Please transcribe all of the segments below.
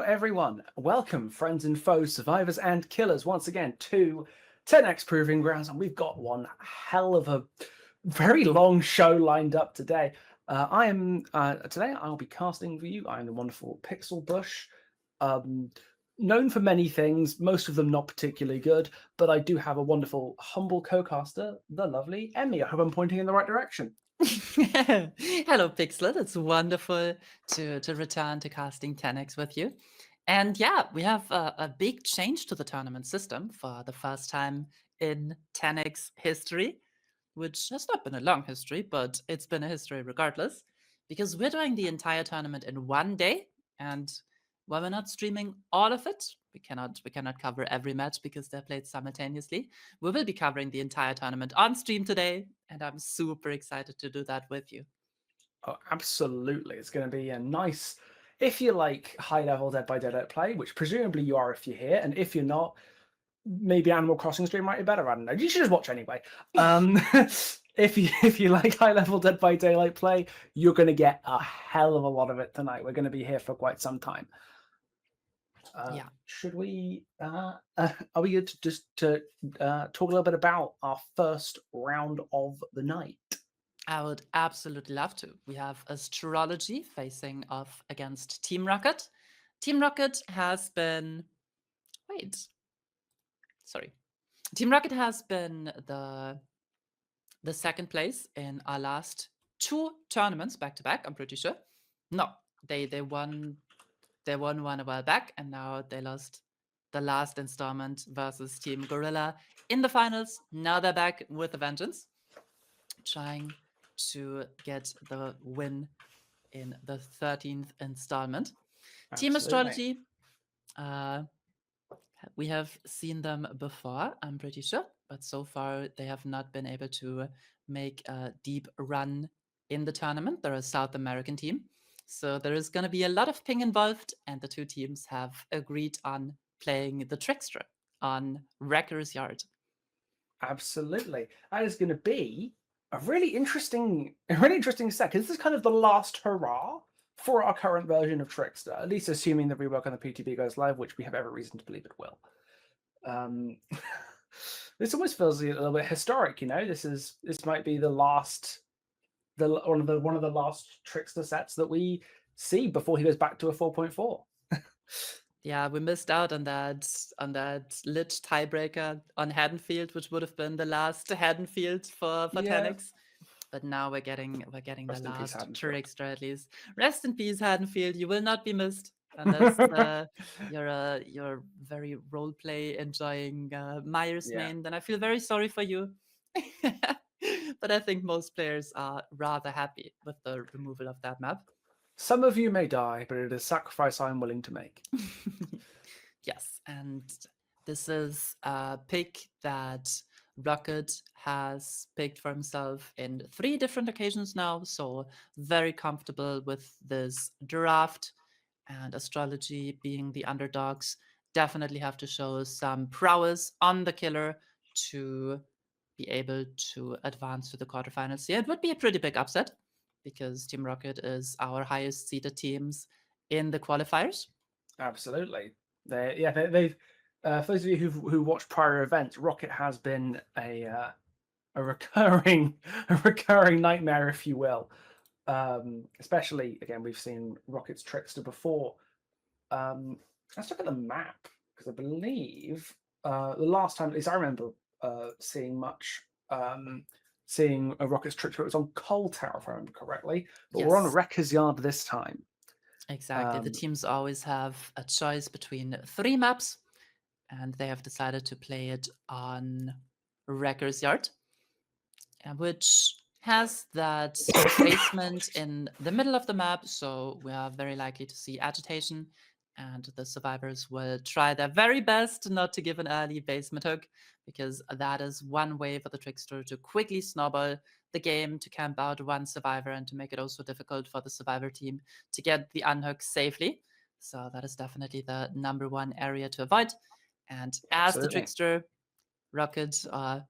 everyone. Welcome, friends and foes, survivors and killers, once again to Tenax Proving Grounds. And we've got one hell of a very long show lined up today. Today I'll be casting for you. I am the wonderful Pixel Bush, known for many things, most of them not particularly good, but I do have a wonderful, humble co-caster, the lovely Emmy. I hope I'm pointing in the right direction. Hello, Pixlet. It's wonderful to return to casting Tenax with you. And yeah, we have a big change to the tournament system for the first time in Tenax history, which has not been a long history, but it's been a history regardless, because we're doing the entire tournament in one day. And while we're not streaming all of it, we cannot cover every match because they're played simultaneously. We will be covering the entire tournament on stream today, and I'm super excited to do that with you. Oh, absolutely. It's going to be a nice, if you like high-level Dead by Daylight play, which presumably you are if you're here, and if you're not, maybe Animal Crossing stream might be better. I don't know. You should just watch anyway. If you like high-level Dead by Daylight play, you're going to get a hell of a lot of it tonight. We're going to be here for quite some time. Yeah. Should we? Are we good to just talk a little bit about our first round of the night? I would absolutely love to. We have Astrology facing off against Team Rocket. Team Rocket has been. Wait. Sorry. Team Rocket has been the second place in our last two tournaments back to back, I'm pretty sure. No, they won one a while back, and now they lost the last installment versus Team Gorilla in the finals. Now they're back with a vengeance, trying to get the win in the 13th installment. Team Absolutely. Astrology, we have seen them before, I'm pretty sure, but so far they have not been able to make a deep run in the tournament. They're a South American team, so there is going to be a lot of ping involved, and the two teams have agreed on playing the Trickster on Wrecker's Yard. Absolutely. That is going to be a really interesting set, because this is kind of the last hurrah for our current version of Trickster, at least assuming the rework on the PTB goes live, which we have every reason to believe it will. This almost feels a little bit historic, you know. This might be one of the last Trickster sets that we see before he goes back to a 4.4. Yeah, we missed out on that lit tiebreaker on Haddonfield, which would have been the last Haddonfield for Yeah. Tenax. But now we're getting Rest the in peace, last Haddonfield. Trickster at least. Rest in peace, Haddonfield. You will not be missed unless you're very role play enjoying Myers Yeah. main. Then I feel very sorry for you. But I think most players are rather happy with the removal of that map. Some of you may die, but it is a sacrifice I'm willing to make. Yes, and this is a pick that Rocket has picked for himself in 3 different occasions now, so very comfortable with this draft. And Astrology, being the underdogs, definitely have to show some prowess on the killer to be able to advance to the quarterfinals here. It would be a pretty big upset because Team Rocket is our highest seeded teams in the qualifiers. Absolutely. They've for those of you who watched prior events, Rocket has been a recurring nightmare, if you will. Especially again, we've seen Rocket's Trickster before. Let's look at the map, because I believe the last time, at least I remember seeing a Rocket's Trickster, it was on Coal Tower, if I remember correctly. But we're on Yes. Wrecker's Yard this time. Exactly. The teams always have a choice between 3 maps, and they have decided to play it on Wrecker's Yard, which has that basement in the middle of the map, so we are very likely to see agitation, and the survivors will try their very best not to give an early basement hook, because that is one way for the Trickster to quickly snowball the game, to camp out one survivor, and to make it also difficult for the survivor team to get the unhook safely. So that is definitely the #1 area to avoid. And as the Absolutely. Trickster, Rocket, our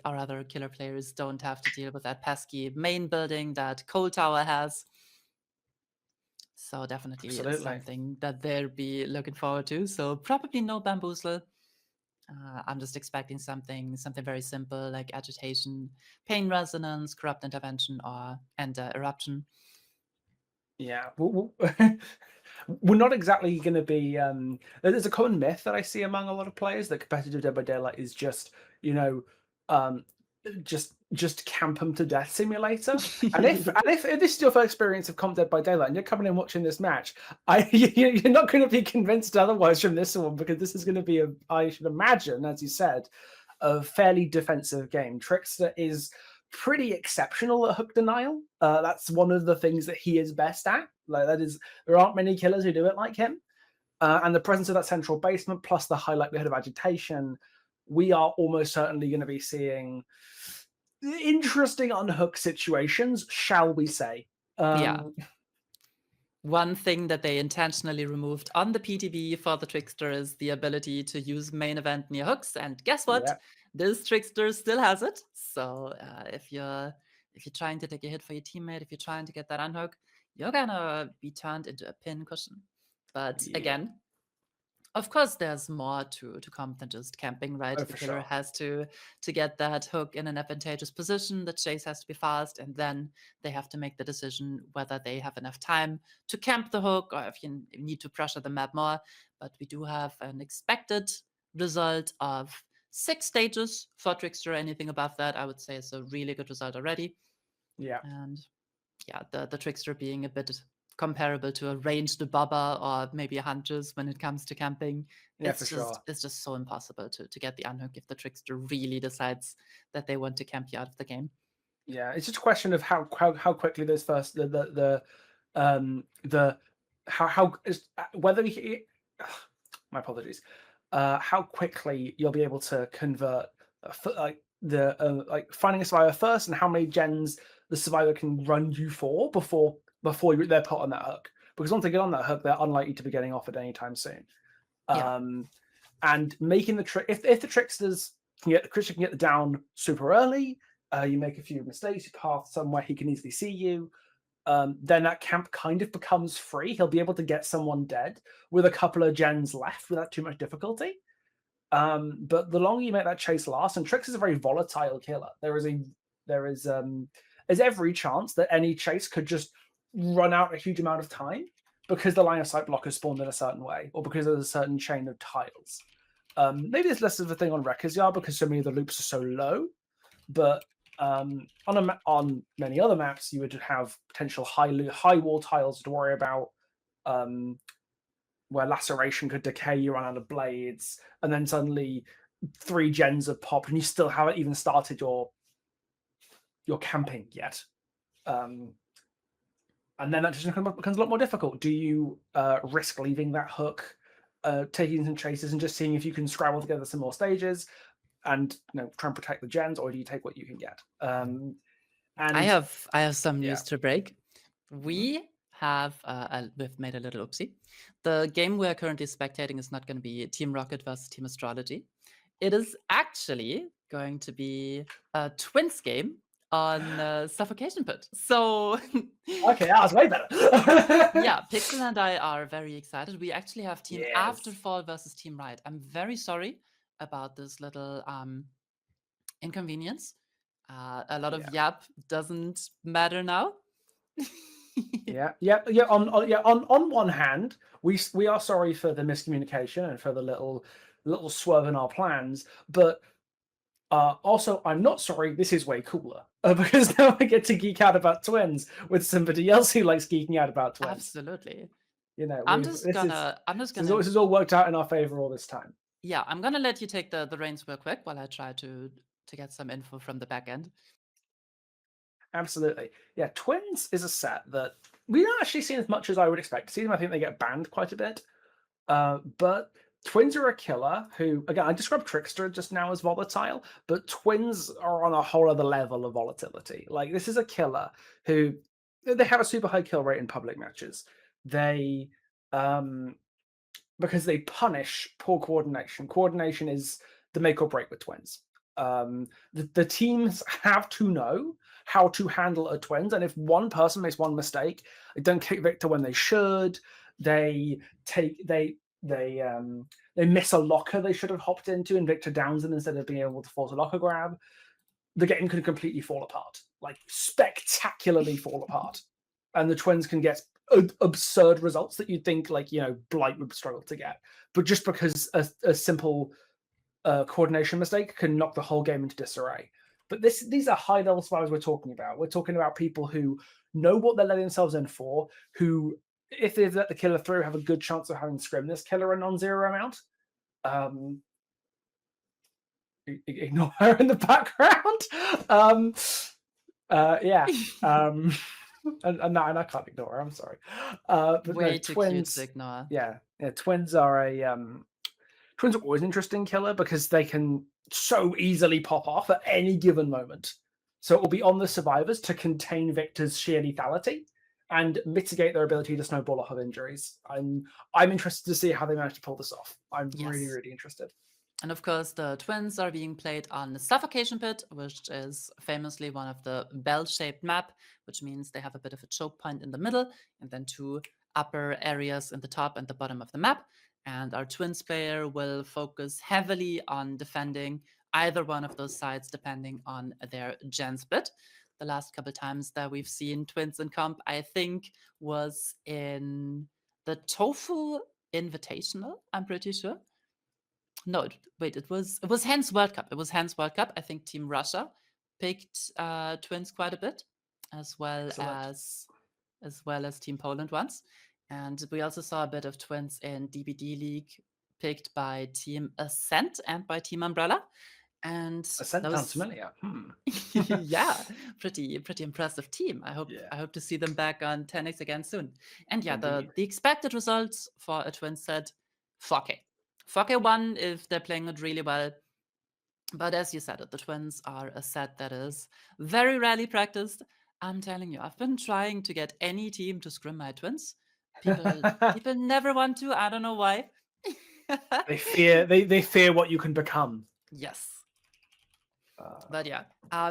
other killer players don't have to deal with that pesky main building that Coal Tower has. So definitely Absolutely. something that they'll be looking forward to. So probably no bamboozler. I'm just expecting something very simple like agitation, pain resonance, corrupt intervention, or eruption. Yeah. We're not exactly going to be. There's a common myth that I see among a lot of players that competitive Dead by Daylight is just, you know, um, just camp 'em to death simulator. And if this is your first experience of comp Dead by Daylight and you're coming in watching this match, you're not going to be convinced otherwise from this one, because this is going to be I should imagine, as you said, a fairly defensive game. Trickster is pretty exceptional at hook denial. That's one of the things that he is best at. Like, that is, there aren't many killers who do it like him. And the presence of that central basement plus the high likelihood of agitation, we are almost certainly going to be seeing interesting unhook situations, shall we say. Yeah. One thing that they intentionally removed on the PTB for the Trickster is the ability to use main event near hooks. And guess what? Yeah, This Trickster still has it. So if you're trying to take a hit for your teammate, if you're trying to get that unhook, you're gonna be turned into a pin cushion. But yeah, again, of course, there's more to comp than just camping, right? oh, The for killer sure. has to get that hook in an advantageous position. The chase has to be fast, and then they have to make the decision whether they have enough time to camp the hook or if you need to pressure the map more. But we do have an expected result of 6 stages for Trickster. Anything above that, I would say, is a really good result already. Yeah, And yeah, the Trickster being a bit comparable to a ranged bobber or maybe a Huntress when it comes to camping. yeah, for sure. It's just so impossible to get the unhook if the Trickster really decides that they want to camp you out of the game. Yeah, it's just a question of how quickly those first the how is whether he, my apologies, how quickly you'll be able to convert like like finding a survivor first, and how many gens the survivor can run you for before they're put on that hook. Because once they get on that hook, they're unlikely to be getting off at any time soon. Yeah. And making the trick, if the tricksters can get the Christian can get the down super early, you make a few mistakes, you path somewhere he can easily see you, then that camp kind of becomes free. He'll be able to get someone dead with a couple of gens left without too much difficulty. But the longer you make that chase last, and Trix is a very volatile killer. There's every chance that any chase could just run out a huge amount of time because the line of sight block is spawned in a certain way, or because there's a certain chain of tiles. Maybe there's less of a thing on Wrecker's Yard because so many of the loops are so low, but on many other maps, you would have potential high wall tiles to worry about, where laceration could decay, you run out of blades, and then suddenly 3 gens have popped, and you still haven't even started your camping yet. And then that just becomes a lot more difficult. Do you risk leaving that hook, taking some chases, and just seeing if you can scrabble together some more stages, and try and protect the gens, or do you take what you can get? And I have some yeah, news to break. We have we've made a little oopsie. The game we're currently spectating is not going to be Team Rocket versus Team Astrology. It is actually going to be a twins game on Suffocation Pit. So okay, that was way better. yeah, Pixel and I are very excited. We actually have Team Yes. Aterfall versus Team Riot. I'm very sorry about this little inconvenience. A lot of Yeah. yap doesn't matter now. Yeah. On one hand, we are sorry for the miscommunication and for the little swerve in our plans, but also I'm not sorry. This is way cooler, because now I get to geek out about twins with somebody else who likes geeking out about twins. Absolutely. I'm this is all worked out in our favor all this time. Yeah, I'm gonna let you take the reins real quick while I try to get some info from the back end. Absolutely. Yeah, Twins is a set that we don't actually see as much as I would expect to see them. I think they get banned quite a bit. But Twins are a killer who, again, I described Trickster just now as volatile, but Twins are on a whole other level of volatility. Like, this is a killer who, they have a super high kill rate in public matches. They, because they punish poor coordination. Coordination is the make or break with Twins. The teams have to know how to handle a twins, and if one person makes one mistake, they don't kick Victor when they should. They miss a locker they should have hopped into, and Victor downs them instead of being able to force a locker grab. The game can completely fall apart, like spectacularly fall apart, and the twins can get absurd results that you'd think like Blight would struggle to get, but just because a simple coordination mistake can knock the whole game into disarray. But these are high level survivors we're talking about. We're talking about people who know what they're letting themselves in for, who, if they let the killer through, have a good chance of having scrim this killer a non-zero amount. Ignore her in the background. And I can't ignore her. I'm sorry. But Way no, too twins. cute to ignore. Yeah, twins are twins are always an interesting killer because they can so easily pop off at any given moment. So it will be on the survivors to contain Victor's sheer lethality and mitigate their ability to snowball off of injuries. I'm interested to see how they manage to pull this off. I'm really, really interested. And of course, the twins are being played on the Suffocation Pit, which is famously one of the bell-shaped map, which means they have a bit of a choke point in the middle, and then two upper areas in the top and the bottom of the map. And our twins player will focus heavily on defending either one of those sides, depending on their gen split. The last couple times that we've seen twins in comp, I think, was in the Tofu Invitational, I'm pretty sure. No, wait, it was Hens World Cup. It was Hens World Cup. I think Team Russia picked twins quite a bit, as well as Team Poland once. And we also saw a bit of twins in DBD League picked by Team Ascent and by Team Umbrella. And Ascent sounds familiar. Yeah, pretty impressive team. I hope to see them back on Tenax again soon. And yeah, the expected results for a twin set, 4K. 4K1 if they're playing it really well. But as you said, the twins are a set that is very rarely practiced. I'm telling you, I've been trying to get any team to scrim my twins. People never want to. I don't know why. They fear what you can become. Yes. But yeah,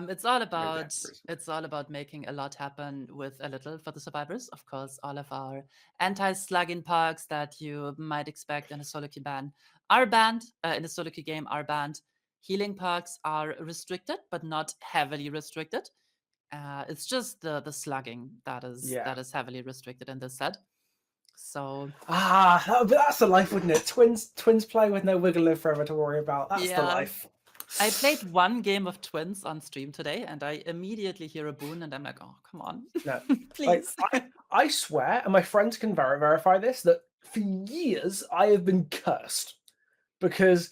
it's all about making a lot happen with a little for the survivors. Of course, all of our anti-slugging perks that you might expect in a solo queue ban are banned. In a solo queue game are banned. Healing perks are restricted, but not heavily restricted. It's just the slugging that is heavily restricted in this set. So that's the life, wouldn't it? Twins play with no wiggle live forever to worry about. That's the life. I played one game of twins on stream today, and I immediately hear a boon, and I'm like, oh, come on. No, please. I swear, and my friends can verify this, that for years I have been cursed because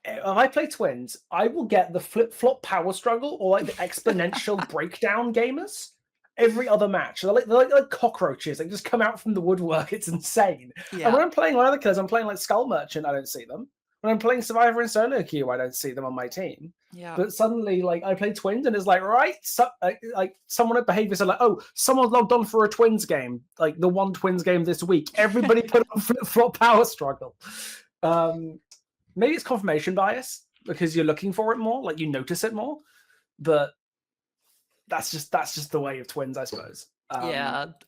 if I play twins, I will get the flip-flop power struggle or like the exponential breakdown gamers every other match. They're like cockroaches. They just come out from the woodwork. It's insane. Yeah. And when I'm playing my other killers, I'm playing like Skull Merchant, I don't see them. When I'm playing Survivor and solo queue, I don't see them on my team. Yeah. But suddenly, like, I play twins, and it's like, right, like someone at Behavior said, like, oh, someone logged on for a twins game, like the one twins game this week. Everybody put on flip-flop power struggle. Maybe it's confirmation bias because you're looking for it more, like you notice it more. But that's just the way of twins, I suppose. Or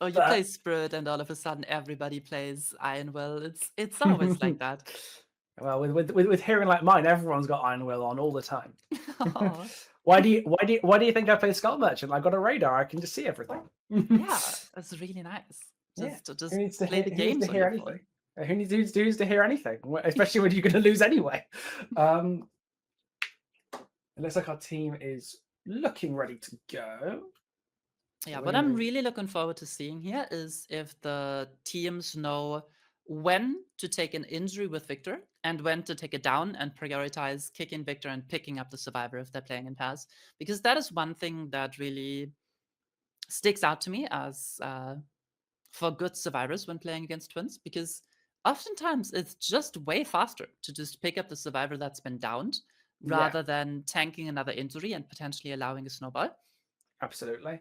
you play Spirit, and all of a sudden everybody plays Iron Will. It's always like that. Well, with hearing like mine, everyone's got Iron Will on all the time. Why do you think I play Skull Merchant? I got a radar. I can just see everything. Yeah, that's really nice. Just play the games on your phone. Who needs to hear anything, especially when you're going to lose anyway. It looks like our team is looking ready to go. Yeah, what I'm really looking forward to seeing here is if the teams know when to take an injury with Victor and when to take it down and prioritize kicking Victor and picking up the survivor if they're playing in pairs. Because that is one thing that really sticks out to me as for good survivors when playing against twins, because oftentimes it's just way faster to just pick up the survivor that's been downed rather than tanking another injury and potentially allowing a snowball. Absolutely.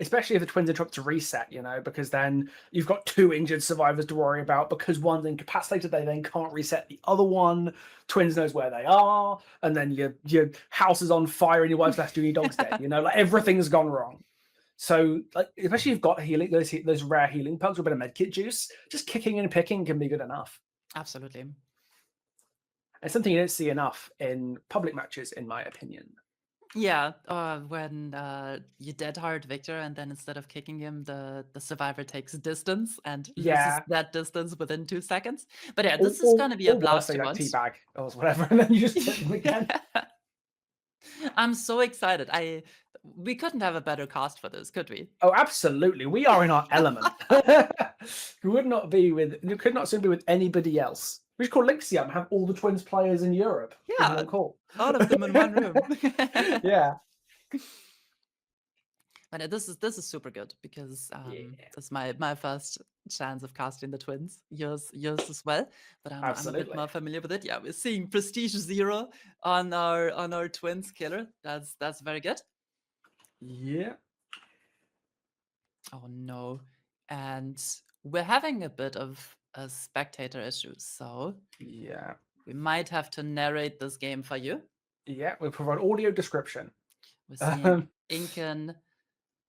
especially if the twins interrupt to reset, because then you've got 2 injured survivors to worry about. Because one's incapacitated, they then can't reset the other one. Twins knows where they are, and then your house is on fire and your wife's left you and your dog's dead. Like everything's gone wrong. So, like, especially if you've got healing, those rare healing perks with a bit of medkit juice, just kicking and picking can be good enough. Absolutely. It's something you don't see enough in public matches, in my opinion. Yeah, when you dead hard Victor, and then instead of kicking him, the survivor takes distance and loses Yeah. that distance within 2 seconds. But yeah, Or, this is going to be a or worse, blast they to like watch. teabag or whatever, and then you just hit them again. I'm so excited. We couldn't have a better cast for this, could we? Oh, absolutely. We are in our element. We could not be with anybody else. We should call Lixium and have all the twins players in Europe. Yeah, one call. all of them in one room. Yeah. But this is super good because this is my first chance of casting the twins. Yours as well, but I'm a bit Absolutely. more familiar with it. Yeah, we're seeing Prestige 0 on our twins killer. That's very good. Yeah. Oh no, and we're having a bit of a spectator issue, so Yeah. we might have to narrate this game for you. Yeah, we provide audio description. We're seeing Incan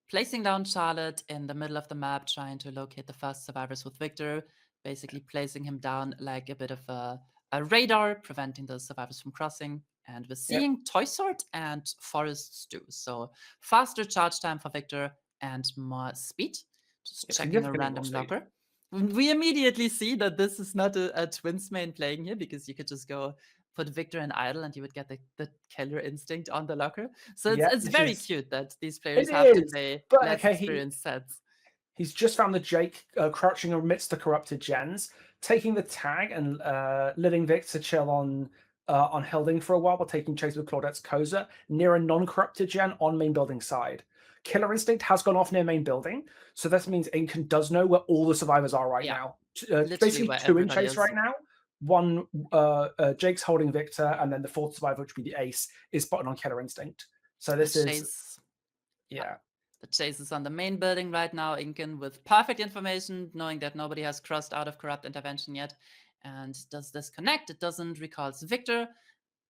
placing down Charlotte in the middle of the map, trying to locate the first survivors with Victor, basically placing him down like a bit of a radar, preventing the survivors from crossing. And we're seeing Toy Sword and Forest Stew. So faster charge time for Victor and more speed. Just checking a random locker. We immediately see that this is not a twins main playing here, because you could just go put Victor in idle and you would get the killer instinct on the locker. So it's very cute that these players have to play less experienced sets. He's just found the Jake crouching amidst the corrupted gens, taking the tag and letting Victor chill on Hilding for a while taking chase with Claudette's Koza near a non-corrupted gen on main building side. Killer Instinct has gone off near main building, so this means Incan does know where all the survivors are right now. Basically 2 in chase right now. One, Jake's holding Victor, and then the 4th survivor, which would be the Ace, is spotted on Killer Instinct. So this is... Yeah. The chase is on the main building right now, Incan with perfect information, knowing that nobody has crossed out of corrupt intervention yet. And does this connect? It doesn't. Recalls Victor,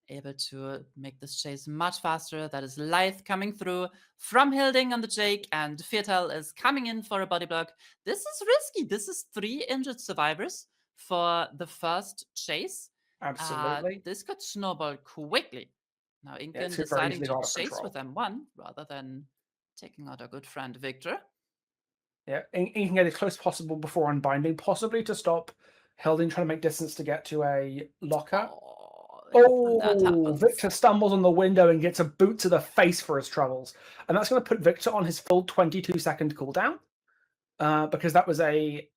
able to make this chase much faster. That is Lithe coming through from Hilding on the Jake, and Viertel is coming in for a body block. This is risky. This is 3 injured survivors for the first chase. Absolutely. This could snowball quickly. Now Incan deciding to chase with M1 rather than taking out our good friend Victor. Yeah, Incan can get as close as possible before unbinding, possibly to stop Hilding trying to make distance to get to a locker. Victor stumbles on the window and gets a boot to the face for his troubles. And that's going to put Victor on his full 22-second cooldown. Because that was a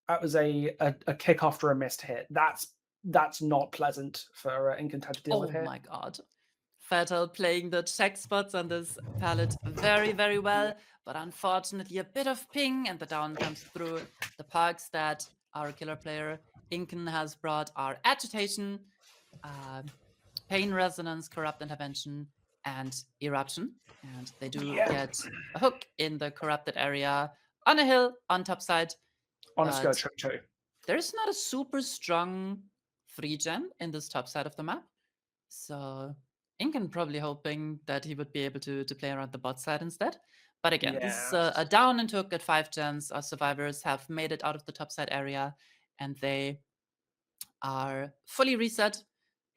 kick after a missed hit. That's not pleasant for Incan to deal with here. Oh my god. Viertel playing the check spots on this palette very, very well, but unfortunately a bit of ping and the down comes through. The perks that our killer player Incan has brought are Agitation, Pain Resonance, Corrupt Intervention, and Eruption. And they do get a hook in the corrupted area on a hill on top side. On a skill trip too. There's not a super strong 3-gen in this top side of the map. So Incan probably hoping that he would be able to play around the bot side instead. But again, this is a down and hook at 5 gens. Our survivors have made it out of the top side area, and they are fully reset.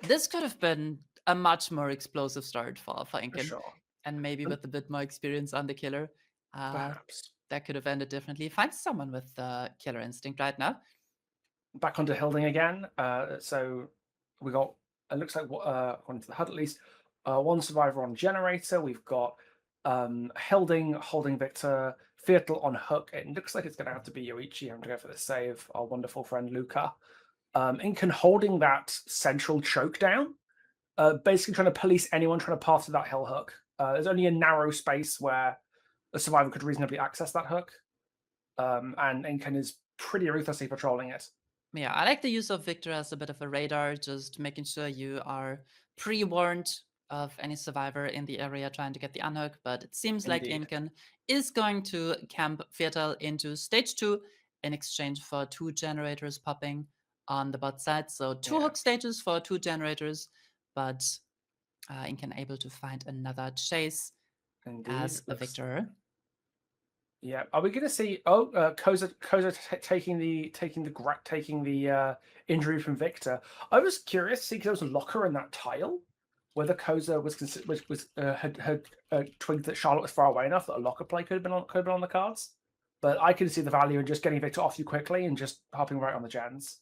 This could have been a much more explosive start for Incan. Sure. And maybe with a bit more experience on the killer, perhaps that could have ended differently. Find someone with Killer Instinct right now. Back onto Hilding again. So we got, it looks like, according to the HUD at least, 1 survivor on Generator. We've got Hilding holding Victor, Viertel on hook. It looks like it's going to have to be Yoichi having to go for the save, our wonderful friend Luca. Incan holding that central choke down, basically trying to police anyone trying to pass to that hill hook. There's only a narrow space where a survivor could reasonably access that hook. And Incan is pretty ruthlessly patrolling it. Yeah, I like the use of Victor as a bit of a radar, just making sure you are pre-warned of any survivor in the area trying to get the unhook, but it seems like Indeed. Inken is going to camp Viertel into stage 2 in exchange for 2 generators popping on the bot side. So 2 Yeah. hook stages for 2 generators, but Inken able to find another chase Indeed. as a victor. Yeah, are we going to see? Oh, Koza taking the injury from Victor. I was curious to see because there was a locker in that tile. Whether Koza had twigged that Charlotte was far away enough that a locker play could have been on the cards. But I can see the value in just getting Victor off you quickly and just hopping right on the gens.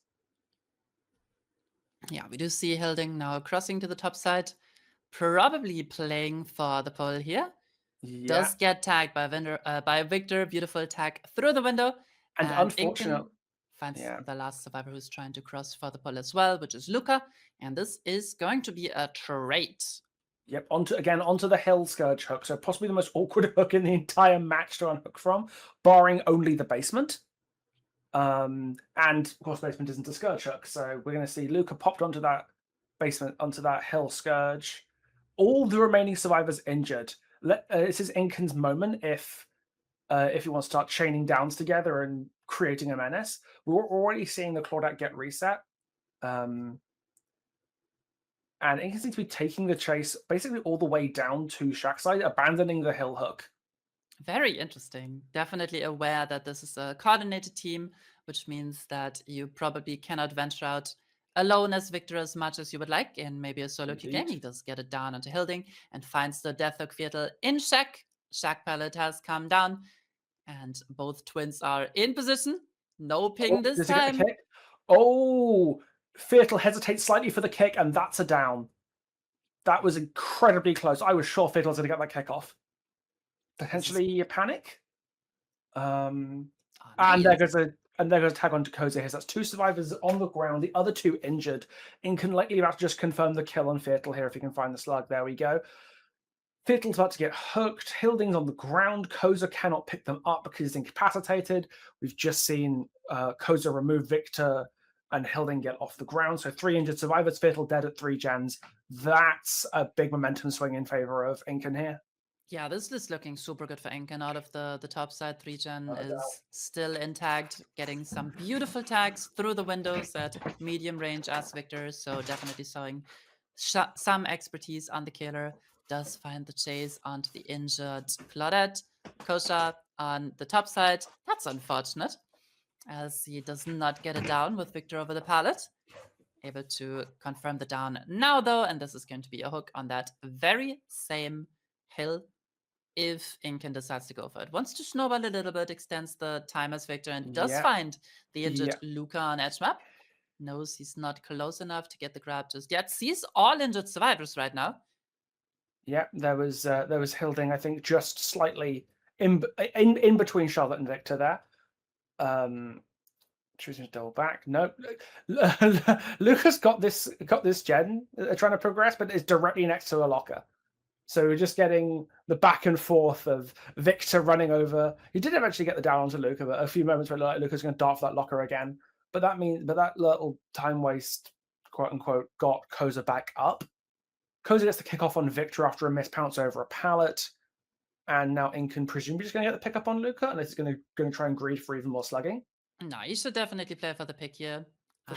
Yeah, we do see Hilding now crossing to the top side, probably playing for the pole here. Yeah, Does get tagged by Victor. Beautiful tag through the window. and Inken unfortunately, finds yeah. the last survivor who's trying to cross for the pole as well, which is Luca. And this is going to be a trade. Yep, onto the Hill Scourge hook. So possibly the most awkward hook in the entire match to unhook from, barring only the basement. And of course, basement isn't a Scourge hook, so we're going to see Luca popped onto that basement, onto that Hill Scourge. All the remaining survivors injured. This is Inken's moment if he wants to start chaining downs together and creating a menace. We're already seeing the Claudette get reset. And Inken seems to be taking the chase basically all the way down to Shackside, abandoning the hill hook. Very interesting. Definitely aware that this is a coordinated team, which means that you probably cannot venture out alone as Victor as much as you would like in maybe a solo queue game. He does get it down onto Hilding and finds the Death Hook Viertel in Shack. Shack pallet has come down and both twins are in position. No ping this Does he get time. the kick? Oh, Viertel hesitates slightly for the kick, and that's a down. That was incredibly close. I was sure Viertel was going to get that kick off. Potentially a panic. And there goes a tag onto Koza here. So that's 2 survivors on the ground, the other 2 injured. Inken likely about to just confirm the kill on Viertel here if he can find the slug. There we go. Viertel's about to get hooked. Hilding's on the ground. Koza cannot pick them up because he's incapacitated. We've just seen Koza remove Victor and Hilding get off the ground. So 3 injured survivors, Viertel dead at 3 gens. That's a big momentum swing in favor of Inken here. Yeah, this is looking super good for Inken. Out of the top side, 3-gen is still intact, getting some beautiful tags through the windows at medium range as Victor. So definitely showing some expertise on the killer. Does find the chase onto the injured Claudette. Kosha on the top side. That's unfortunate, as he does not get it down with Victor over the pallet. Able to confirm the down now, though, and this is going to be a hook on that very same hill if Inken decides to go for it. Wants to snowball a little bit, extends the time as Victor, and does find the injured Luca on edge map. Knows he's not close enough to get the grab just yet. Sees all injured survivors right now. Yeah, there was Hilding, I think, just slightly in between Charlotte and Victor there. Choosing to double back. No, Lucas got this gen trying to progress, but it's directly next to a locker. So we're just getting the back and forth of Victor running over. He did eventually get the down onto Luca, but a few moments where like Luca's going to dart for that locker again. But that little time waste, quote unquote, got Koza back up. Koza gets the kick off on Victor after a missed pounce over a pallet. And now Inken presumably just going to get the pick up on Luca, unless he's going to try and greed for even more slugging. No, you should definitely play for the pick here.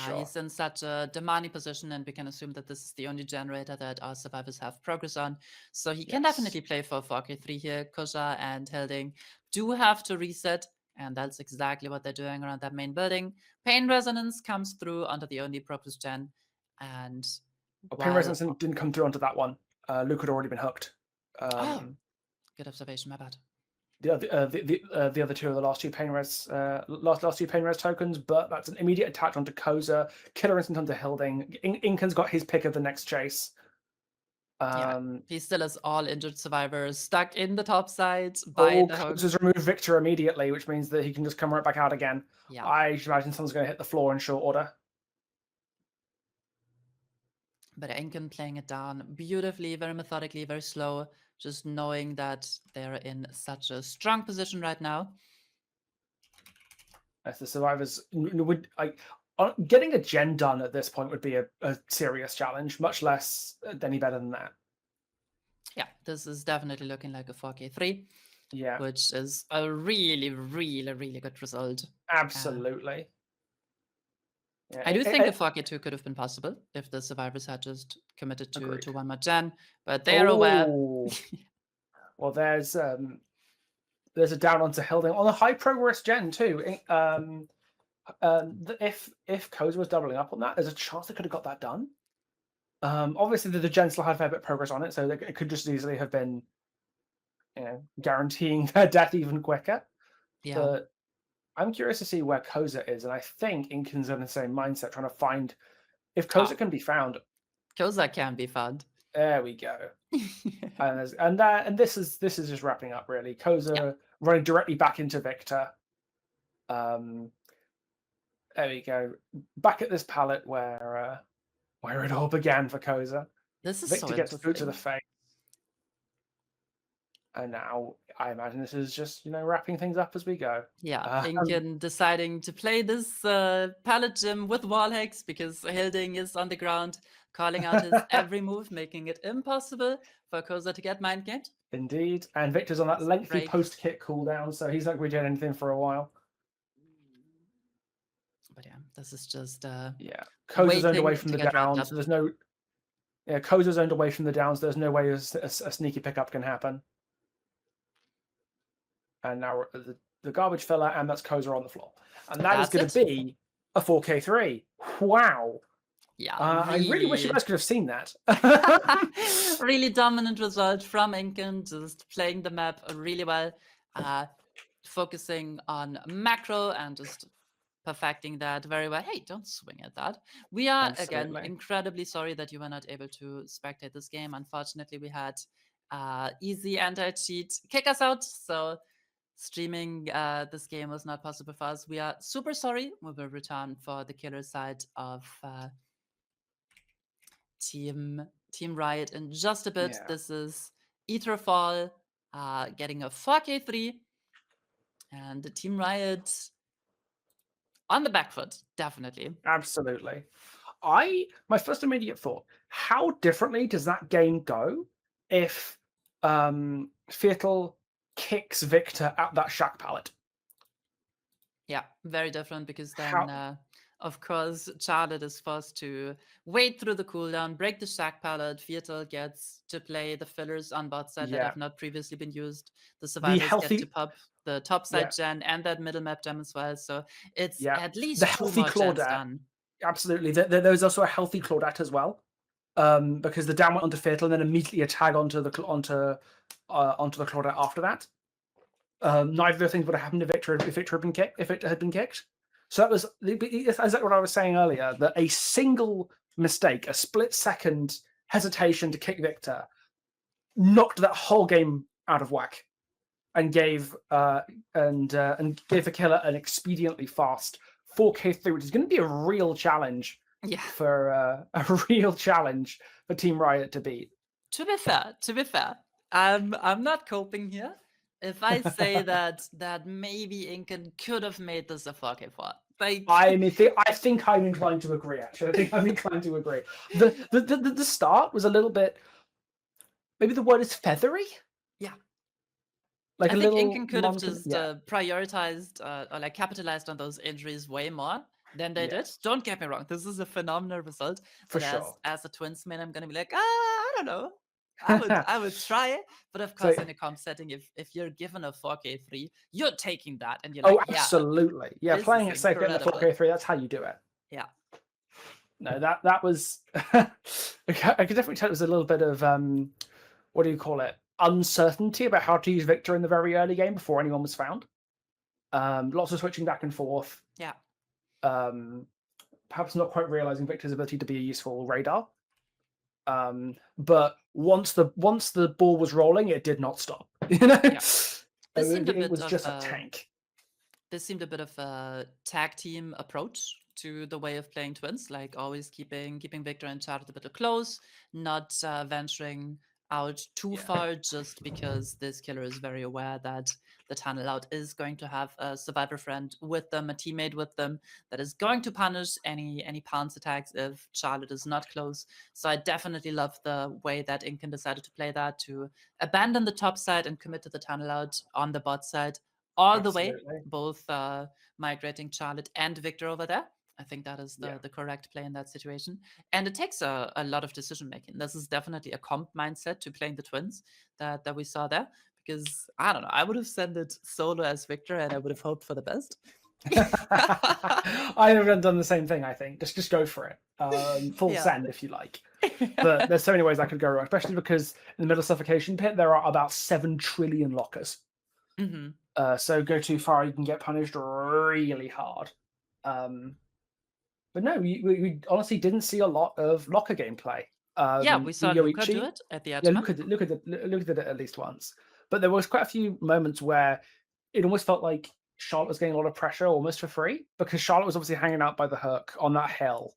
Sure. He's in such a demanding position, and we can assume that this is the only generator that our survivors have progress on. So he can definitely play for 4K3 here. Kosha and Hilding do have to reset, and that's exactly what they're doing around that main building. Pain Resonance comes through onto the only progress gen, and Pain Resonance didn't come through onto that one. Luke had already been hooked. Good observation, my bad. The other 2 are the last 2 pain res last 2 pain res tokens, but that's an immediate attach onto Koza, killer instant onto Hilding. Inken's got his pick of the next chase. He still has all injured survivors stuck in the top side by the hook. Koza's removed Victor immediately, which means that he can just come right back out again. Yeah. I should imagine someone's going to hit the floor in short order. But Inken playing it down beautifully, very methodically, very slow, just knowing that they're in such a strong position right now. As the survivors would getting a gen done at this point would be a serious challenge, much less any better than that. Yeah, this is definitely looking like a 4K3, Yeah, which is a really, really, really good result. absolutely. Yeah, I do think a 4K2 could have been possible if the survivors had just committed agreed. to one more gen, but they are aware. Oh, well, there's a down onto Hilding on a high progress gen too. If Koza was doubling up on that, there's a chance they could have got that done. Obviously, the gen still had a fair bit of progress on it, so it could just easily have been, guaranteeing their death even quicker. Yeah. But I'm curious to see where Koza is, and I think Inkin's in the same mindset, trying to find if Koza Oh, can be found. Koza can be found. There we go. And this is just wrapping up really. Yeah. Koza running directly back into Victor. There we go. Back at this pallet where it all began for Koza. This is Victor so gets boot to the interesting. face, and now I imagine this is just wrapping things up as we go. Yeah, Um, Inken deciding to play this pallet gym with wall hacks because Hilding is on the ground, calling out his every move, making it impossible for Koza to get mind gamed. Indeed, and Victor's on that It's lengthy great. post-kick cooldown, so he's not going to be doing anything for a while. But yeah, this is just Yeah, Koza's owned away waiting from to the get wrapped downs. up. So there's no. Yeah, Koza's owned away from the downs. There's no way a sneaky pickup can happen. And now the garbage filler, and that's Koza on the floor, and that is That's going to it. be a 4K3. Wow. Yeah, I really wish you guys could have seen that. really dominant result from Inken, just playing the map really well, focusing on macro and just perfecting that very well. Hey, don't swing at that. We are, again, Absolutely. incredibly sorry that you were not able to spectate this game. Unfortunately, we had easy anti-cheat kick us out, so streaming this game was not possible for us. We are super sorry. We will return for the killer side of Team Riot in just a bit. Yeah. This is Aterfall getting a 4K3, and the Team Riot on the back foot, definitely. Absolutely. My first immediate thought: how differently does that game go if Viertel kicks Victor at that shack pallet? Yeah, very different because then, How? of course, Charlotte is forced to wait through the cooldown, break the shack pallet. Viertel gets to play the fillers on bot side that Yeah. have not previously been used. The The survivors get to healthy. pop the top Yeah. side gen and that middle map gem as well. So it's Yeah. at The least 2 healthy more gens Claudette. done. Absolutely. There's also a healthy Claudette as well. Because the down went onto Viertel and then immediately a tag onto the Claudette after that. Neither of the things would have happened if Victor had been kicked. So that was exactly what I was saying earlier. That a single mistake, a split second hesitation to kick Victor, knocked that whole game out of whack, and gave the killer an expediently fast 4K3, which is going to be a real challenge. Yeah. For a real challenge for Team Riot to beat. To be fair, I'm not coping here. If I say that maybe Incan could have made this a 4K4. Like, I think I'm inclined to agree. Actually, I think I'm inclined to agree. The start was a little bit. Maybe the word is feathery. yeah. Like I a think little. Incan could have just prioritized or like capitalized on those injuries way more than they did. Yes. Don't get me wrong, this is a phenomenal result. For But sure. as a Twins man, I'm gonna be like, I don't know. I would try it, but of course, So, in a comp setting, if you're given a 4K3, you're taking that, and you're oh, like, yeah, absolutely. Yeah, this playing is it safe, getting the incredible. 4K3. That's how you do it. Yeah. No, that was. I could definitely tell it was a little bit of what do you call it? Uncertainty about how to use Victor in the very early game before anyone was found. Lots of switching back and forth. Yeah. Perhaps not quite realizing Victor's ability to be a useful radar. But once the ball was rolling, it did not stop. Yeah. It was just a tank. This seemed a bit of a tag team approach to the way of playing Twins, like always keeping Victor and Charlotte a bit close, not venturing out too Yeah. far, just because this killer is very aware that the tunnel out is going to have a survivor friend with them, a teammate with them, that is going to punish any pounce attacks if Charlotte is not close. So I definitely love the way that Incan decided to play that, to abandon the top side and commit to the tunnel out on the bot side all the way, Absolutely. both migrating Charlotte and Victor over there. I think that is Yeah. the correct play in that situation. And it takes a lot of decision making. This is definitely a comp mindset to playing the twins that we saw there. Because I don't know, I would have sent it solo as Victor and I would have hoped for the best. I would have done the same thing, I think. Just go for it. Full Yeah. send if you like. But there's so many ways that could go wrong, especially because in the middle of Suffocation Pit, there are about 7 trillion lockers. Mhm. So go too far, you can get punished really hard. But no, we honestly didn't see a lot of locker gameplay. Yeah, we saw Luca do Yoichi, it at the yeah, ultimate. Luca did it at least once. But there was quite a few moments where it almost felt like Charlotte was getting a lot of pressure almost for free, because Charlotte was obviously hanging out by the hook on that hill,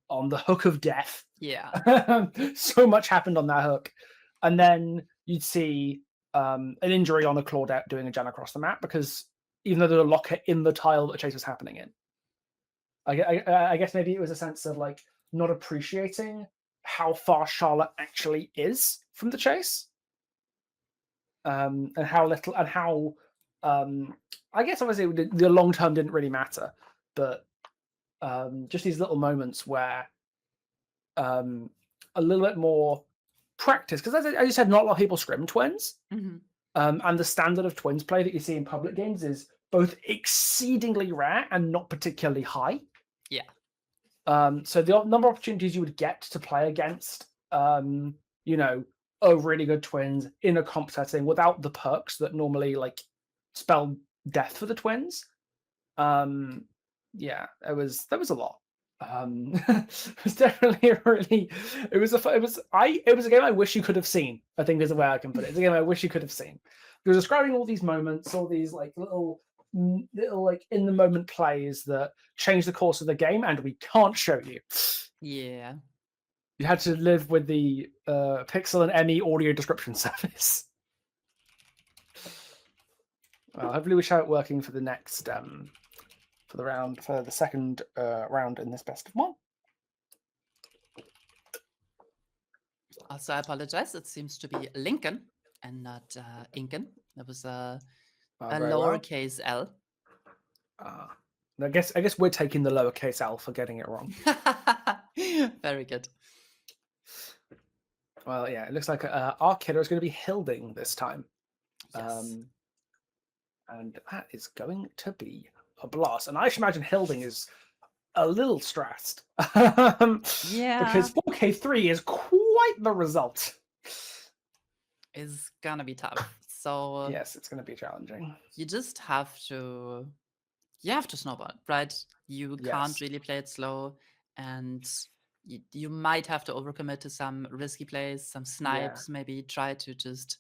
on the hook of death. Yeah. So much happened on that hook. And then you'd see an injury on a Claudette doing a gen across the map, because even though there's a locker in the tile that the chase was happening in. I guess maybe it was a sense of like not appreciating how far Charlotte actually is from the chase, and how little, and how I guess obviously the long term didn't really matter, but just these little moments where a little bit more practice, because as you said, not a lot of people scrim twins, Mhm. and the standard of twins play that you see in public games is both exceedingly rare and not particularly high. Yeah. So the number of opportunities you would get to play against, you know, really good twins in a comp setting without the perks that normally like spell death for the twins. Yeah, there was a lot. It was definitely it was a game I wish you could have seen, I think is the way I can put it. It's a game I wish you could have seen. You're describing all these moments, all these like little like in the moment plays that change the course of the game, and we can't show you. Yeah. You had to live with the Pixel and Emmy audio description service. Well, hopefully we show it working for the next for the second round in this best of one. Also, I apologize. It seems to be Lincoln and not Incan. That was a Very well. lowercase L. I guess we're taking the lowercase L for getting it wrong. Very good. Well, yeah, it looks like our killer is going to be Hilding this time. Yes. And that is going to be a blast. And I should imagine Hilding is a little stressed. Yeah. Because 4K3 is quite the result. It's gonna be tough. So yes, it's going to be challenging. you just have to snowball, right? You can't really play it slow, and you might have to overcommit to some risky plays, some snipes, maybe try to just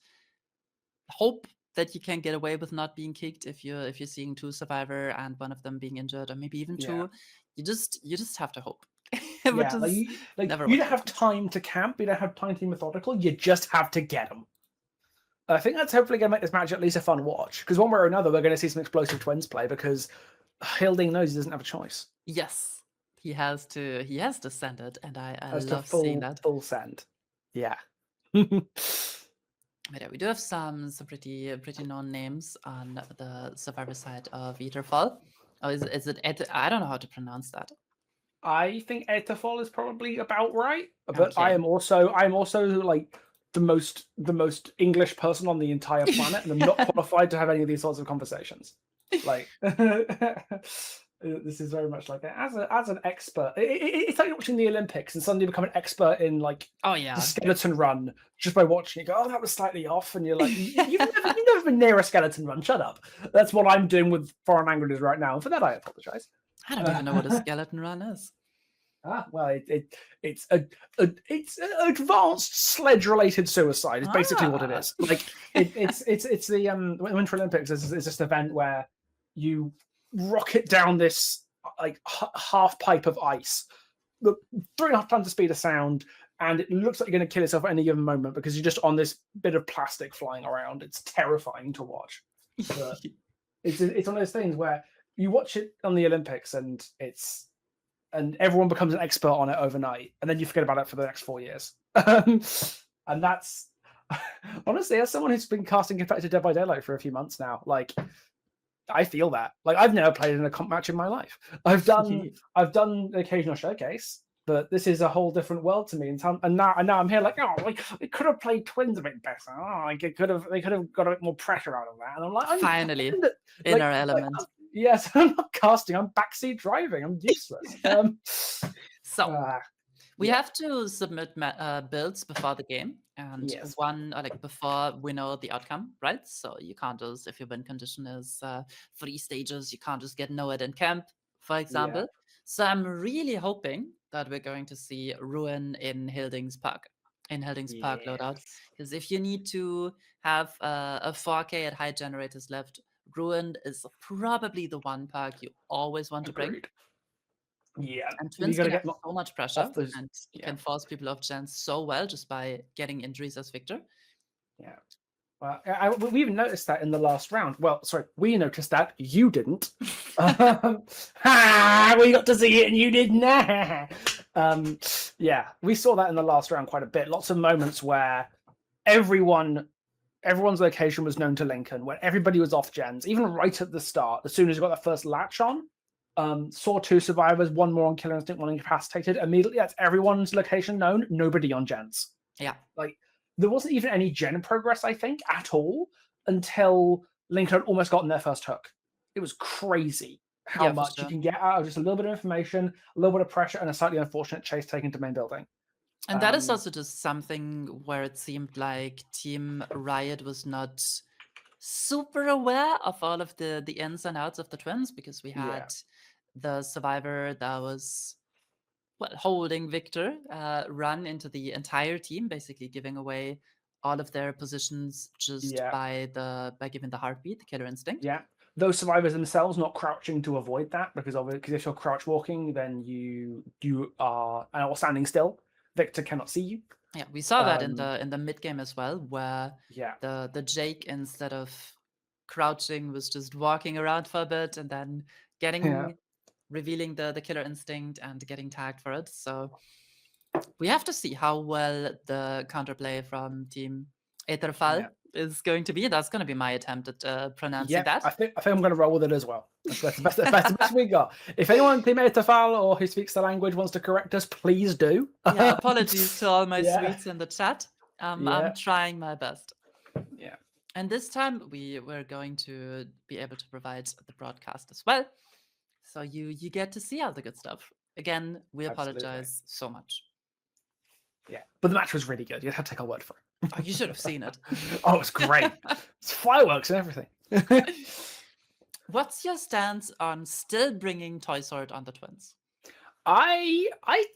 hope that you can get away with not being kicked if you're seeing 2 survivor and one of them being injured, or maybe even 2. You just have to hope. Yeah, you don't have time to camp, you don't have time to be methodical, you just have to get them. I think that's hopefully going to make this match at least a fun watch, because one way or another we're going to see some explosive twins play, because Hilding knows he doesn't have a choice. Yes, he has to send it, and I love seeing seeing that. Full send. Yeah. But yeah, we do have some pretty known names on the survivor side of Aterfall. Oh, is it I don't know how to pronounce that. I think Aterfall is probably about right, but Okay. I'm also like the most English person on the entire planet, and I'm not qualified to have any of these sorts of conversations. Like, this is very much like as an expert. It's like watching the Olympics and suddenly become an expert in like the skeleton run just by watching it. Go, oh, that was slightly off, and you're like, you've never been near a skeleton run. Shut up. That's what I'm doing with foreign languages right now, and for that I apologize. I don't even know what a skeleton run is. Well, it's advanced sledge-related suicide. It's basically what it is. Like it's the Winter Olympics is this event where you rocket down this like half pipe of ice, 3.5 times the speed of sound, and it looks like you're going to kill yourself at any given moment because you're just on this bit of plastic flying around. It's terrifying to watch. But it's one of those things where you watch it on the Olympics and everyone becomes an expert on it overnight, and then you forget about it for the next 4 years. And that's honestly, as someone who's been casting competitive Dead by Daylight for a few months now, like I feel that. Like I've never played in a comp match in my life. I've done an occasional showcase, but this is a whole different world to me. And now I'm here like, oh, we could have played twins a bit better. Oh, like they could have got a bit more pressure out of that. And I'm like, Finally, in our element. Yes, I'm not casting. I'm backseat driving. I'm useless. We have to submit builds before the game, and before we know the outcome, right? So you can't just, if your win condition is 3 stages, you can't just get Noed in camp, for example. So I'm really hoping that we're going to see Ruin in Hilding's Park, Park loadout, because if you need to have a 4K at high generators left, Ruin is probably the one park you always want to bring. Yeah, and Twins can get so much pressure, and you can force people off gens so well just by getting injuries as Victor. Yeah, well, we even noticed that in the last round. Well, sorry, we noticed that, you didn't. We got to see it and you didn't. Yeah, we saw that in the last round quite a bit. Lots of moments where everyone's location was known to Lincoln, where everybody was off gens, even right at the start. As soon as you got that first latch on, saw 2 survivors, 1 more on Killer Instinct, 1 incapacitated. Immediately, that's everyone's location known. Nobody on gens. Yeah, like there wasn't even any gen progress, I think, at all until Lincoln had almost gotten their first hook. It was crazy how much you can get out of just a little bit of information, a little bit of pressure, and a slightly unfortunate chase taken to main building. And that is also just something where it seemed like Team Riot was not super aware of all of the ins and outs of the Twins, because we had the survivor that was holding Victor run into the entire team, basically giving away all of their positions just by giving the heartbeat, the Killer Instinct. Yeah, those survivors themselves not crouching to avoid that, because if you're crouch walking, then you are or standing still. Victor cannot see you. Yeah, we saw that in the mid game as well, where the Jake, instead of crouching, was just walking around for a bit and then revealing the Killer Instinct and getting tagged for it. So we have to see how well the counterplay from Team Aterfall is going to be. That's going to be my attempt at pronouncing that. I think I'm going to roll with it as well. That's the best we got. If anyone Team Aterfall or who speaks the language wants to correct us, please do. Yeah, apologies to all my sweets in the chat. I'm trying my best. Yeah. And this time we're going to be able to provide the broadcast as well. So you get to see all the good stuff. Again, we apologize so much. Yeah, but the match was really good. You'd have to take our word for it. Oh, you should have seen it. Oh, it was great. It's fireworks and everything. What's your stance on still bringing Toy Sword on the Twins? I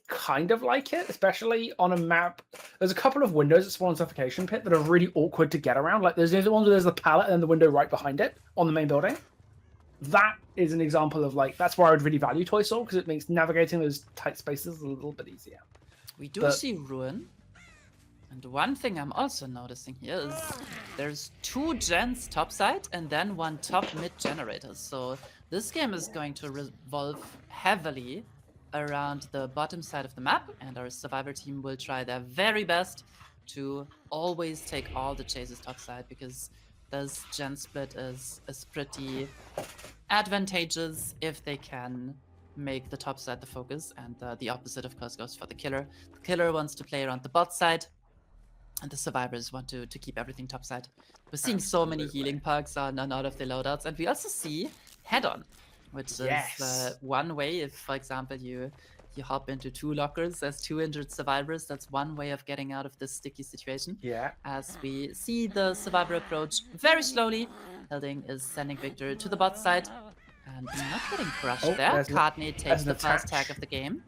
kind of like it, especially on a map. There's a couple of windows at Spawn Suffocation Pit that are really awkward to get around. Like there's the one where there's the pallet and then the window right behind it on the main building. That is an example of that's where I would really value Toy Sword, because it makes navigating those tight spaces a little bit easier. We do see Ruin. And one thing I'm also noticing here is there's 2 gens topside and then 1 top mid generator. So this game is going to revolve heavily around the bottom side of the map, and our survivor team will try their very best to always take all the chases topside, because this gen split is pretty advantageous if they can make the top side the focus, and the opposite of course goes for the killer. The killer wants to play around the bot side, and the survivors want to keep everything topside. We're seeing so many healing perks on all of the loadouts, and we also see head-on, which is one way. If, for example, you hop into 2 lockers as 2 injured survivors, that's one way of getting out of this sticky situation. Yeah. As we see the survivor approach very slowly, Hilding is sending Victor to the bot side, and not getting crushed there. Courtney takes the first tag of the game.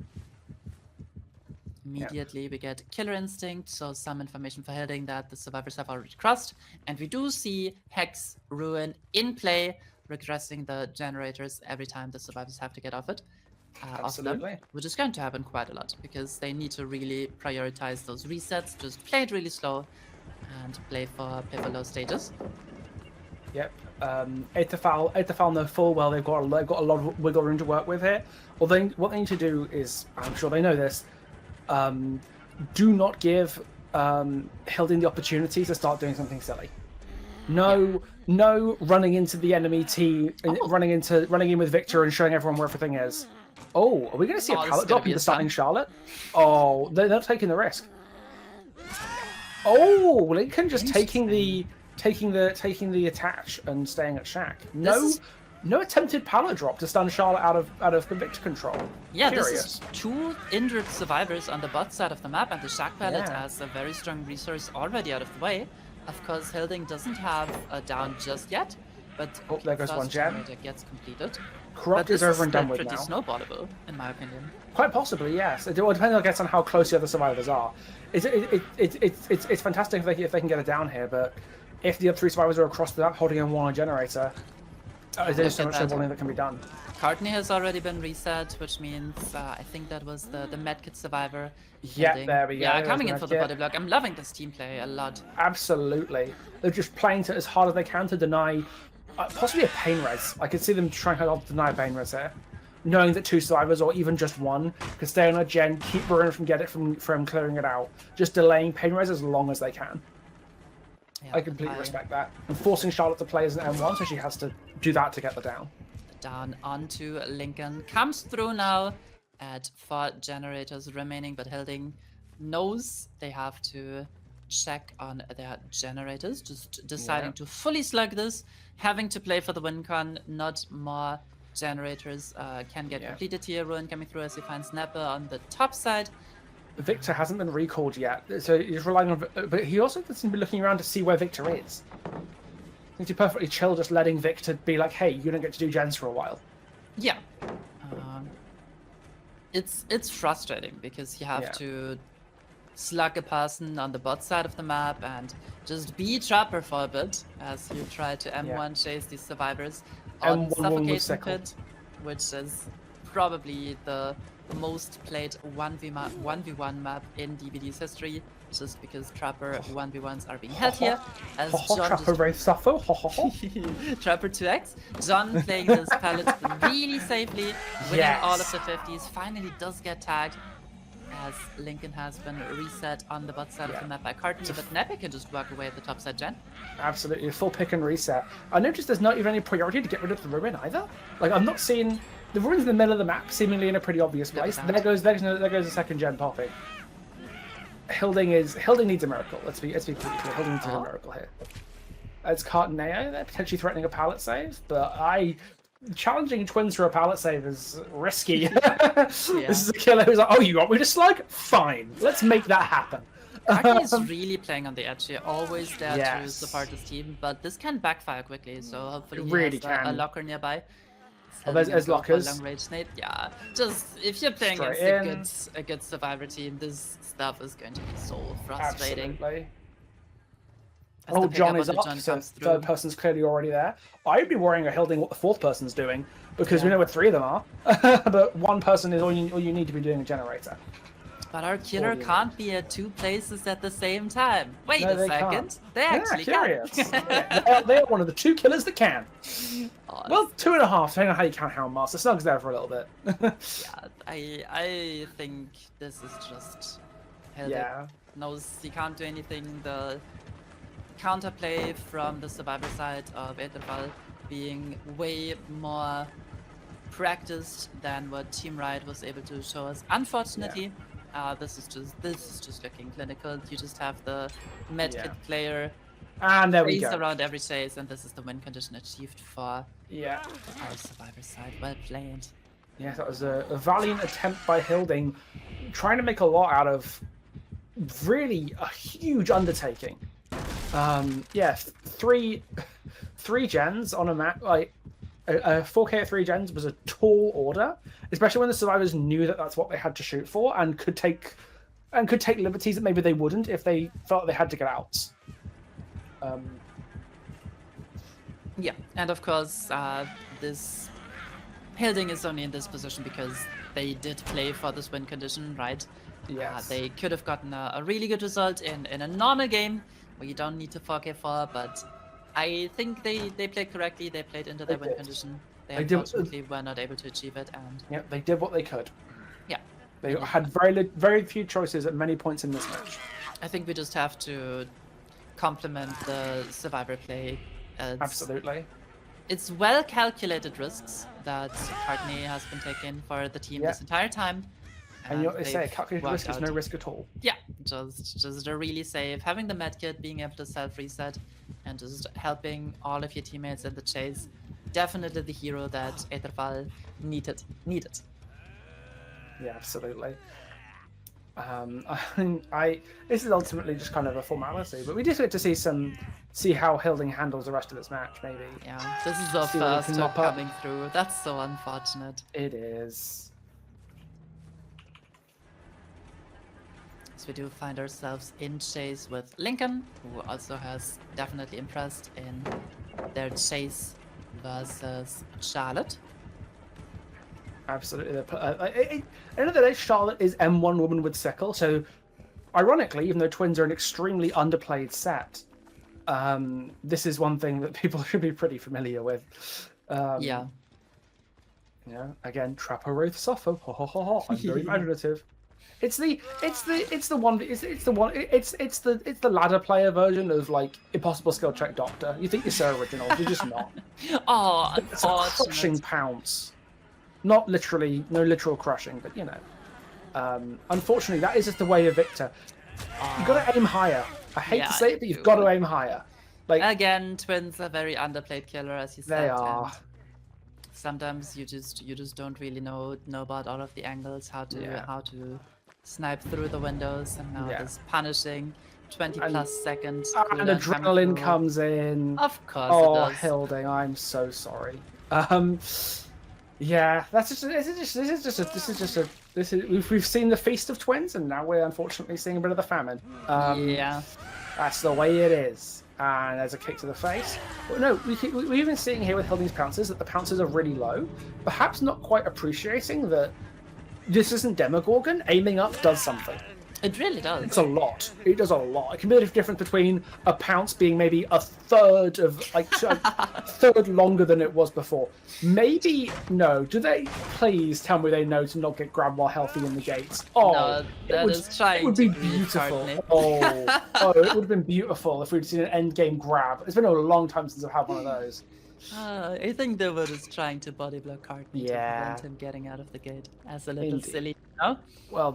Immediately we get Killer Instinct, so some information for Hilding that the survivors have already crossed. And we do see Hex, Ruin in play, regressing the generators every time the survivors have to get off it. of them, Absolutely. which is going to happen quite a lot because they need to really prioritize those resets, just play it really slow and play for low stages. Yep. Aterfall know full well they've got a lot of wiggle room to work with here. What they need to do is, I'm sure they know this, do not give Hilding the opportunity to start doing something silly. No running into the enemy team, running in with Victor and showing everyone where everything is. Oh, are we going to see a pallet drop into starting Charlotte? Oh, they're not taking the risk. Oh, Lincoln just taking the attach and staying at Shack. No attempted pallet drop to stun Charlotte out of Victor control. Yeah, Curious. this is 2 injured survivors on the bot side of the map, and the Shack pallet has a very strong resource already out of the way. Of course, Hilding doesn't have a down just yet, but there goes one gem. generator gets completed. Corrupt is over and done with pretty now. snowballable, in my opinion. Quite possibly, yes. It depends, I guess, on how close the other survivors are. It's fantastic if they can get it down here, but if the other 3 survivors are across the map holding in one generator, there's so much snowballing that can be done. Courtney has already been reset, which means I think that was the medkit survivor. Yeah, there we go. Yeah, coming in for the body block. I'm loving this team play a lot. Absolutely. They're just playing as hard as they can to deny possibly a pain res. I could see them trying hard to deny a pain res here. Knowing that 2 survivors or even just 1 can stay on a gen, keep Baron from clearing it out. Just delaying pain res as long as they can. Yeah, I completely respect that. And forcing Charlotte to play as an M1, so she has to do that to get the down. Down onto Lincoln. Comes through now at 4 generators remaining, but Hilding knows they have to check on their generators. Just deciding to fully slug this, having to play for the win con, not more generators can get completed here. Ruin coming through as he finds Snapper on the top side. Victor hasn't been recalled yet, so he's relying on. But he also doesn't be looking around to see where Victor is. I think he's perfectly chill, just letting Victor be like, "Hey, you don't get to do gens for a while." Yeah, it's frustrating because you have to slug a person on the bot side of the map and just be trapper for a bit as you try to M1 chase these survivors on Suffocation Pit, which is probably the most played 1v1 map in DBD's history, just because Trapper 1v1s are being had here. As John Trapper Wraith suffer. Trapper 2x. John playing this pallet really safely, winning all of the 50s, finally does get tagged, as Lincoln has been reset on the bot side of the map by Courtney, but Neppe can just walk away at the top side gen. Absolutely, full pick and reset. I noticed there's not even any priority to get rid of the ruin either. Like, I'm not seeing... The ruin's in the middle of the map, seemingly in a pretty obvious place. There goes the second gen popping. Hilding needs a miracle. Let's be pretty clear. Hilding needs a miracle here. It's Cartoneo. They're potentially threatening a pallet save, but challenging twins for a pallet save is risky. This is a killer who's like, "Oh, you want me to slug? Fine, let's make that happen." Aki is really playing on the edge here, always there to support his team, but this can backfire quickly. So hopefully he has a locker nearby. Oh, there's lockers. Long range nade. Yeah, just if you're playing against a good survivor team, this stuff is going to be so frustrating. Absolutely. Oh, John is up, so third person's clearly already there. I'd be worrying about Hilding what the 4th person's doing, because we know where 3 of them are. But 1 person is all you need to be doing a generator. But our killer can't be at 2 places at the same time. Wait a second. Can't. They actually can. They're one of the 2 killers that can. Well, 2.5, depending on how you count Houndmaster. Snug's there for a little bit. I think this is just... Hilding knows he can't do anything. The counterplay from the survivor side of Aterfall being way more practiced than what Team Riot was able to show us. Unfortunately, this is just looking clinical. You just have the medkit player and there we go around every chase, and this is the win condition achieved for our survivor side. Well played. Yeah, that was a valiant attempt by Hilding, trying to make a lot out of really a huge undertaking. 3 gens on a map, like 4K at 3 gens was a tall order, especially when the survivors knew that that's what they had to shoot for and could take liberties that maybe they wouldn't if they felt they had to get out. Yeah, and of course this Hilding is only in this position because they did play for this win condition, right? Yes. They could have gotten a really good result in a normal game where you don't need to 4k4, but I think they played correctly. They played into their They win did. condition. They They did- unfortunately were not able to achieve it, and Yeah, they did what they could. yeah, They did. had very few choices at many points in this match. I think we just have to compliment the survivor play. Absolutely. It's well calculated risks that Courtney has been taking for the team this entire time. And you know what they say, they've calculated worked risk is no out. risk at all. Yeah, just a really safe, having the medkit, being able to self-reset, and just helping all of your teammates in the chase. Definitely the hero that Aterfall needed. Yeah, absolutely. This is ultimately just kind of a formality, but we just get to see how Hilding handles the rest of this match, maybe. Yeah, this is our See what we first can hook mop up. coming through. That's so unfortunate. It is. So we do find ourselves in chase with Lincoln, who also has definitely impressed in their chase versus Charlotte. Absolutely. At the end of the day, Charlotte is M1 woman with sickle, so ironically, even though twins are an extremely underplayed set, this is one thing that people should be pretty familiar with. Yeah. Yeah. Again, Trapper Wraith Suffer. I'm very imaginative. It's the ladder player version of like Impossible Skill Check Doctor. You think you're so original, you're just not. Oh, It's a crushing unfortunate. pounce. Not literally, no literal crushing, but you know. Unfortunately, that is just the way of Victor. You've got to aim higher. I hate Yeah, to say it, but you you've got to do. aim higher. Like Again, twins are very underplayed killer, as you said. they are. And sometimes you just don't really know about all of the angles, how to snipe through the windows, and now this punishing 20+ seconds. And cooldown coming adrenaline through. comes in. Of course Oh, it does. Hilding, I'm so sorry. Yeah, that's just. We've seen the feast of twins, and now we're unfortunately seeing a bit of the famine. Yeah. That's the way it is. And there's a kick to the face. But no, we've been seeing here with Hilding's pounces that the pounces are really low. Perhaps not quite appreciating that this isn't Demogorgon. Aiming up does something. It really does. It's a lot. It does a lot. It can be the difference between a pounce being maybe a third of, like, a third longer than it was before. Maybe, no. Do they please tell me they know to not get grabbed while healthy in the gates? Oh, No, that is trying it would be to be beautiful. Courtney. Oh, it would have been beautiful if we'd seen an end game grab. It's been a long time since I've had one of those. I think they were just trying to body block Courtney to Yeah. prevent him getting out of the gate as a little Indeed. silly, you know? Well,